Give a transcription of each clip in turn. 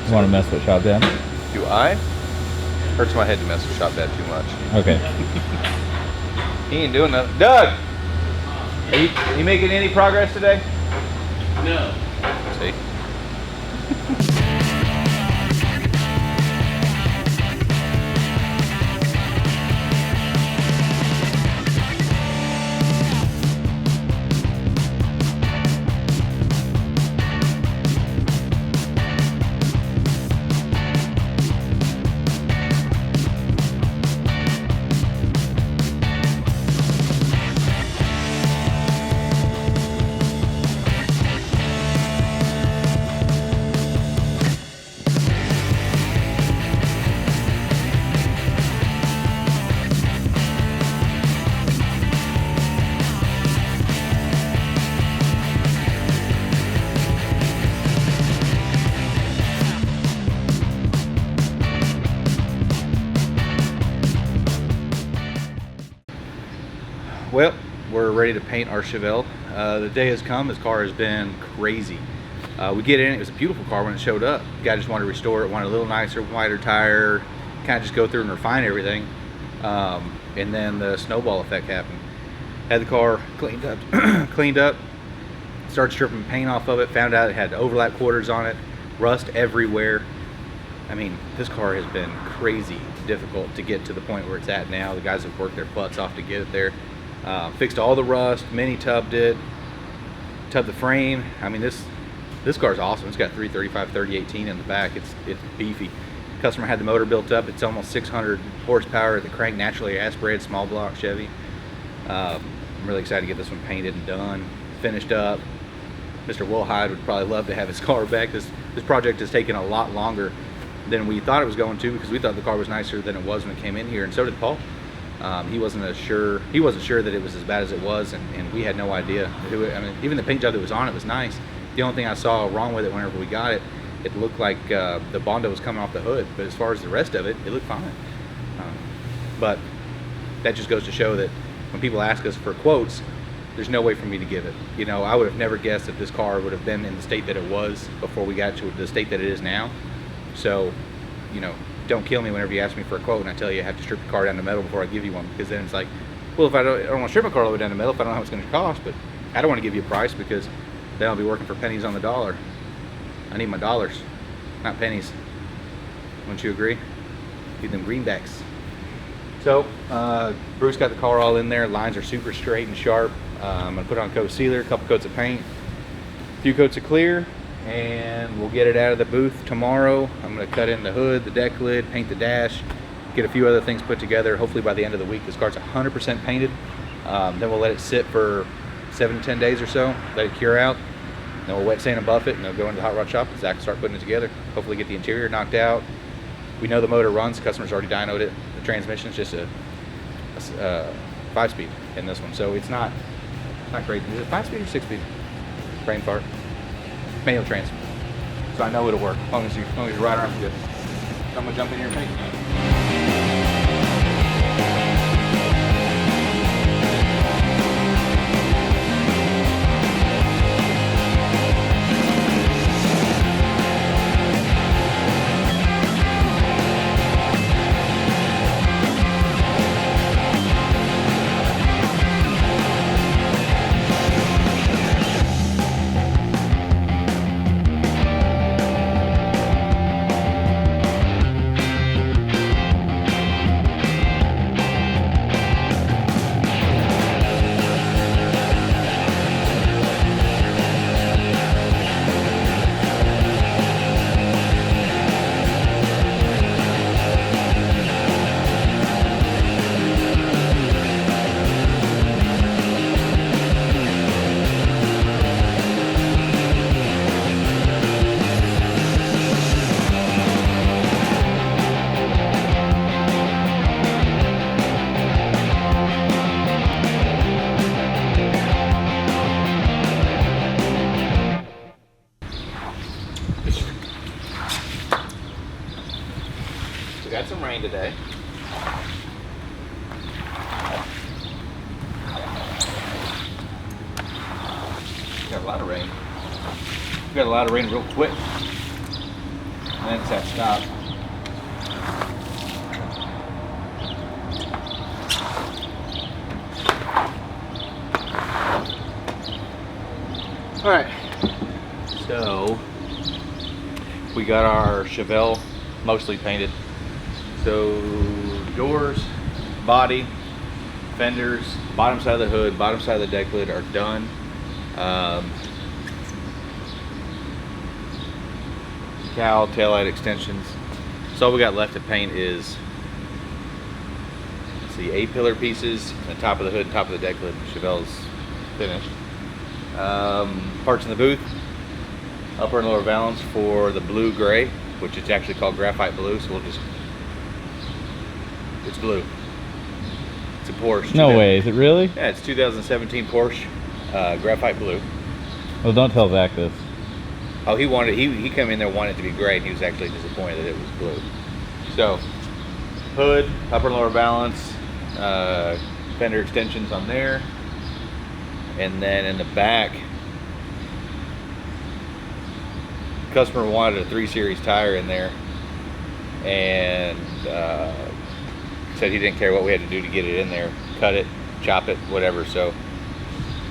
You want to mess with shop dad? Do I? Hurts my head to mess with shop dad too much. Okay. He ain't doing nothing. Doug! Are you making any progress today? No. See? Well, we're ready to paint our Chevelle. The day has come. This car has been crazy. We get in, it was a beautiful car when it showed up. The guy just wanted to restore it, wanted a little nicer, wider tire, kind of just go through and refine everything. And then the snowball effect happened. Had the car cleaned up, started stripping paint off of it, found out it had overlap quarters on it, rust everywhere. I mean, this car has been crazy difficult to get to the point where it's at now. The guys have worked their butts off to get it there. Fixed all the rust, mini tubbed it, tubbed the frame. I mean, this car's awesome. It's got 335/30/18 in the back. It's beefy. Customer had the motor built up. It's almost 600 horsepower. The crank naturally aspirated, small block Chevy. I'm really excited to get this one painted and done, finished up. Mr. Wilhide would probably love to have his car back. This project has taken a lot longer than we thought it was going to, because we thought the car was nicer than it was when it came in here, and so did Paul. He wasn't sure that it was as bad as it was, and we had no idea. I mean, even the paint job that was on it was nice. The only thing I saw wrong with it whenever we got it, it looked like the Bondo was coming off the hood, but as far as the rest of it, it looked fine. But that just goes to show that when people ask us for quotes, there's no way for me to give it. You know, I would have never guessed that this car would have been in the state that it was before we got to the state that it is now. So, you know, don't kill me whenever you ask me for a quote and I tell you I have to strip the car down to metal before I give you one, because then it's like, well, if I don't want to strip my car all the way down to metal if I don't know how it's going to cost, but I don't want to give you a price because then I'll be working for pennies on the dollar. I need my dollars, not pennies. Wouldn't you agree? Need them greenbacks. So, Bruce got the car all in there. Lines are super straight and sharp. I'm going to put on a coat of sealer, a couple coats of paint, a few coats of clear, and we'll get it out of the booth tomorrow. I'm going to cut in the hood, the deck lid, paint the dash, get a few other things put together. Hopefully by the end of the week this car's 100% painted. Then we'll let it sit for 7 to 10 days or so, let it cure out. Then we'll wet sand and buff it, and it'll go into the hot rod shop and Zach will start putting it together. Hopefully get the interior knocked out. We know the motor runs. The customer's already dynoed it. The transmission's just a 5-speed in this one, so it's not crazy. Is it 5-speed or 6-speed? Brain fart. Manual trans. So I know it'll work as long as your right arm's good. So I'm gonna jump in here and paint. We got some rain today. We got a lot of rain. We got a lot of rain real quick. then it's that stop. All right, so we got our Chevelle mostly painted. So doors, body, fenders, bottom side of the hood, bottom side of the deck lid are done. Cowl, taillight extensions. So all we got left to paint is, let's see, A-pillar pieces, the top of the hood, and top of the deck lid. Chevelle's finished. Parts in the booth, upper and lower valance for the blue gray, which is actually called graphite blue, so we'll just, it's blue. It's a Porsche. No way, is it really? Yeah, it's 2017 Porsche, graphite blue. Well, don't tell Zach this. Oh, he wanted, he came in there wanting it to be gray, and he was actually disappointed that it was blue. So, hood, upper and lower valance, fender extensions on there. And then in the back, customer wanted a 3 Series tire in there, and said he didn't care what we had to do to get it in there, cut it, chop it, whatever. So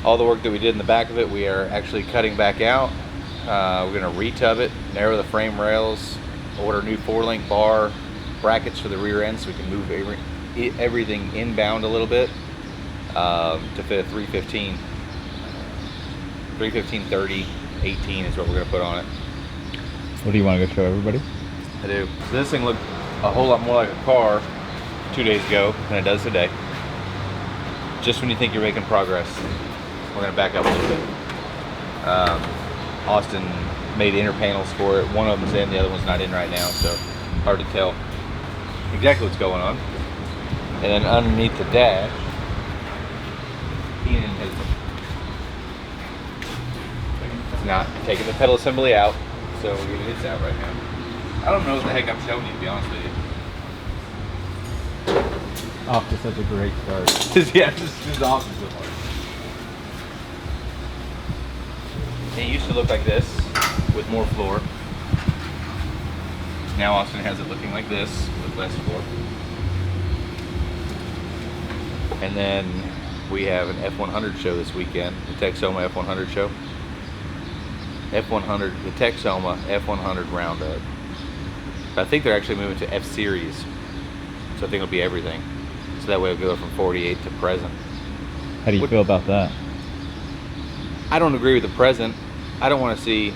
all the work that we did in the back of it, we are actually cutting back out. We're going to retub it, narrow the frame rails, order new 4-link bar brackets for the rear end so we can move everything inbound a little bit to fit a 315. 315/30 18 is what we're going to put on it. What do you want to go show everybody? I do. So this thing looked a whole lot more like a car 2 days ago than it does today. Just when you think you're making progress, we're going to back up a little bit. Austin made inner panels for it. One of them's in, the other one's not in right now, so hard to tell exactly what's going on. And then underneath the dash, Ian has not taking the pedal assembly out, so it's out right now. I don't know what the heck I'm showing you, to be honest with you. Off to such a great start. Yeah, this is awesome so far. It used to look like this with more floor. Now Austin has it looking like this with less floor. And then we have an F100 show this weekend, the Texoma F100 show. F100, the Texoma F100 Roundup. But I think they're actually moving to F-Series, so I think it'll be everything. So that way it'll go from 48 to present. How do you feel about that? I don't agree with the present. I don't want to see,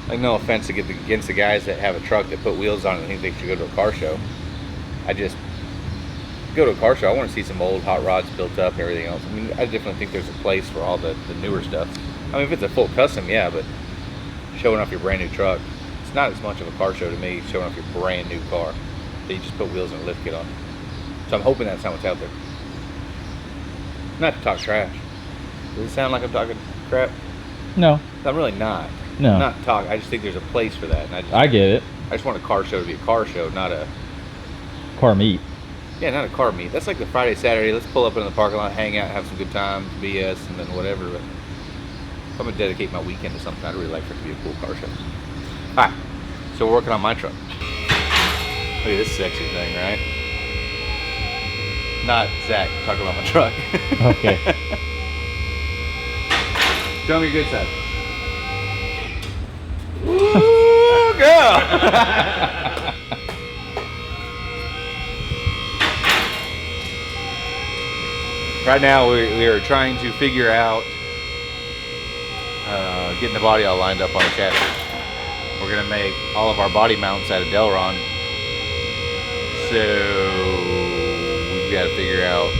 like, no offense against the guys that have a truck that put wheels on it and think they should go to a car show. I just go to a car show. I want to see some old hot rods built up and everything else. I mean, I definitely think there's a place for all the newer stuff. I mean, if it's a full custom, yeah, but showing off your brand new truck, it's not as much of a car show to me, showing off your brand new car that you just put wheels and a lift kit on. So I'm hoping that's not what's out there. Not to talk trash. Does it sound like I'm talking crap? No. I'm really not. No. I'm not talking. I just think there's a place for that. And I get it. I just want a car show to be a car show, not a car meet. Yeah, not a car meet. That's like the Friday, Saturday. Let's pull up in the parking lot, hang out, have some good times, BS, and then whatever. But if I'm gonna dedicate my weekend to something, I'd really like for it to be a cool car show. All right, so we're working on my truck. Look at this sexy thing, right? Not Zach talking about my truck. Okay. Show me your good side. Ooh, girl! Right now we are trying to figure out getting the body all lined up on the chassis. We're going to make all of our body mounts out of Delron. So we've got to figure out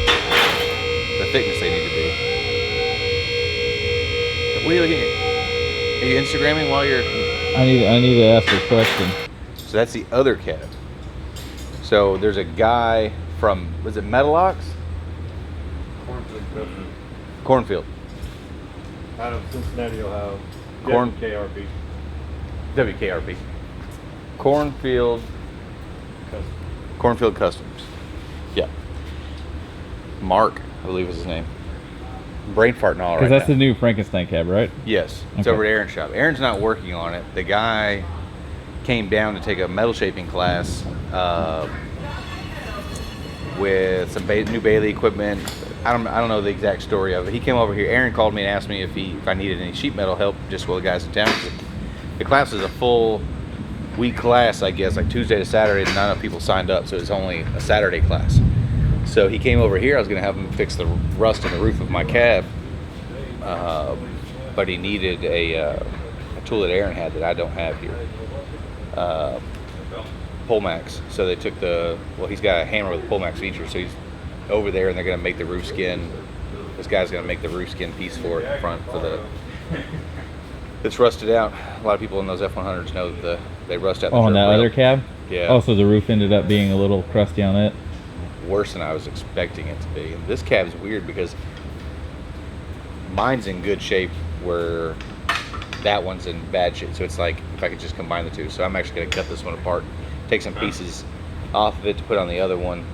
the thickness they need to be. What are you looking at? Are you Instagramming while you're... I need to ask a question. So that's the other cab. So there's a guy from, was it Metalox? Cornfield. Out of Cincinnati, Ohio. WKRP. WKRP. Cornfield. Custom. Cornfield Customs. Yeah. Mark, I believe is his name. Brain farting all right Because that's now. the new Frankenstein cab, right? Yes. It's Okay. over at Aaron's shop. Aaron's not working on it. The guy came down to take a metal shaping class with some new Bailey equipment. I don't know the exact story of it. He came over here. Aaron called me and asked me if I needed any sheet metal help, just while the guys in town. The class is a full week class, I guess, like Tuesday to Saturday, and not enough people signed up, so it's only a Saturday class. So he came over here. I was going to have him fix the rust in the roof of my cab, but he needed a tool that Aaron had that I don't have here, Polmax. So they took he's got a hammer with a Polmax feature, so he's over there, and they're going to make the roof skin. This guy's going to make the roof skin piece for it in front it's rusted out. A lot of people in those F100s know that they rust out. On that other cab? Yeah. Oh, so the roof ended up being a little crusty on it? Worse than I was expecting it to be. And this cab's weird because mine's in good shape where that one's in bad shape. So it's like if I could just combine the two. So I'm actually going to cut this one apart, take some pieces off of it to put on the other one.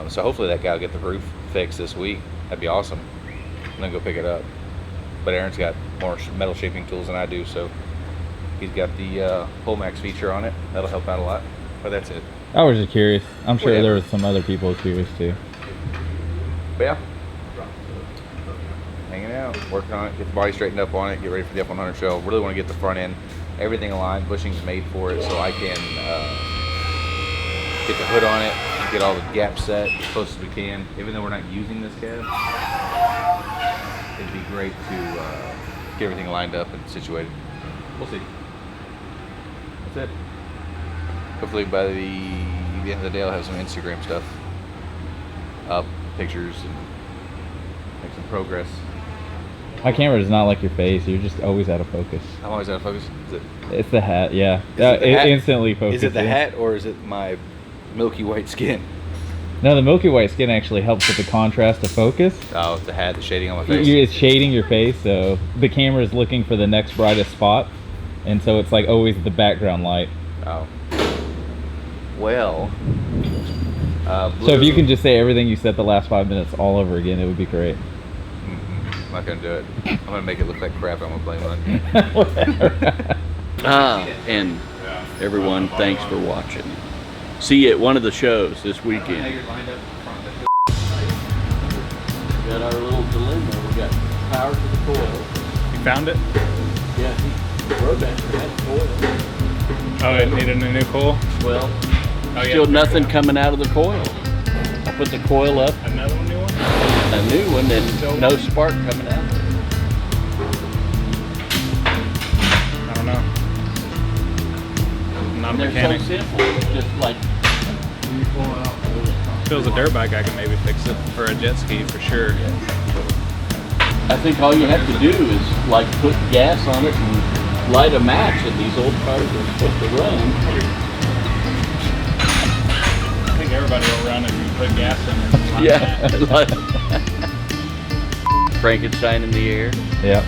So hopefully that guy will get the roof fixed this week. That'd be awesome. And then go pick it up. But Aaron's got more metal shaping tools than I do, so he's got the Polmax feature on it. That'll help out a lot. But that's it. I was just curious. I'm sure Whatever. there was some other people curious too. But yeah, hanging out, working on it, get the body straightened up on it, get ready for the F100 show. Really want to get the front end, everything aligned. Bushing's made for it, so I can get the hood on it and get all the gaps set as close as we can. Even though we're not using this cab, it'd be great to get everything lined up and situated. We'll see. That's it. Hopefully by the end of the day I'll have some Instagram stuff up, pictures, and make some progress. My camera does not like your face. You're just always out of focus. I'm always out of focus. Is it? It's the hat, yeah. Is it the hat? Instantly focuses. Is it the hat or is it my milky white skin? No, the milky white skin actually helps with the contrast of focus. Oh, it's the hat, the shading on my face. It's shading your face, so the camera is looking for the next brightest spot, and so it's like always the background light. Oh. Well. So if you can just say everything you said the last 5 minutes all over again, it would be great. I'm not gonna do it. I'm gonna make it look like crap. I'm gonna blame it on you. And everyone, thanks for watching. See you at one of the shows this weekend. We got our little dilemma. We got power to the coil. You found it? Yeah, the Roadmaster had coil. Oh, it needed a new coil? Well, Oh, yeah, still nothing coming out of the coil. I put the coil up, Another new one? a new one, and no spark coming out. I don't know. I'm not a And they're mechanic. so simple. It's just like If it was a dirt bike, I could maybe fix it for a jet ski for sure. I think all you have to do is like put gas on it and light a match, and these old cars are supposed to run. I think everybody will run if you put gas in it. Yeah. Frankenstein in the air. Yep.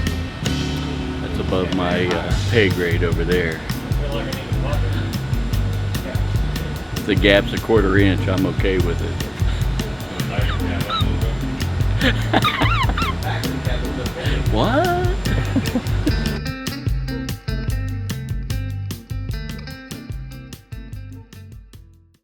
That's above my pay grade over there. If the gap's a 1/4 inch, I'm okay with it.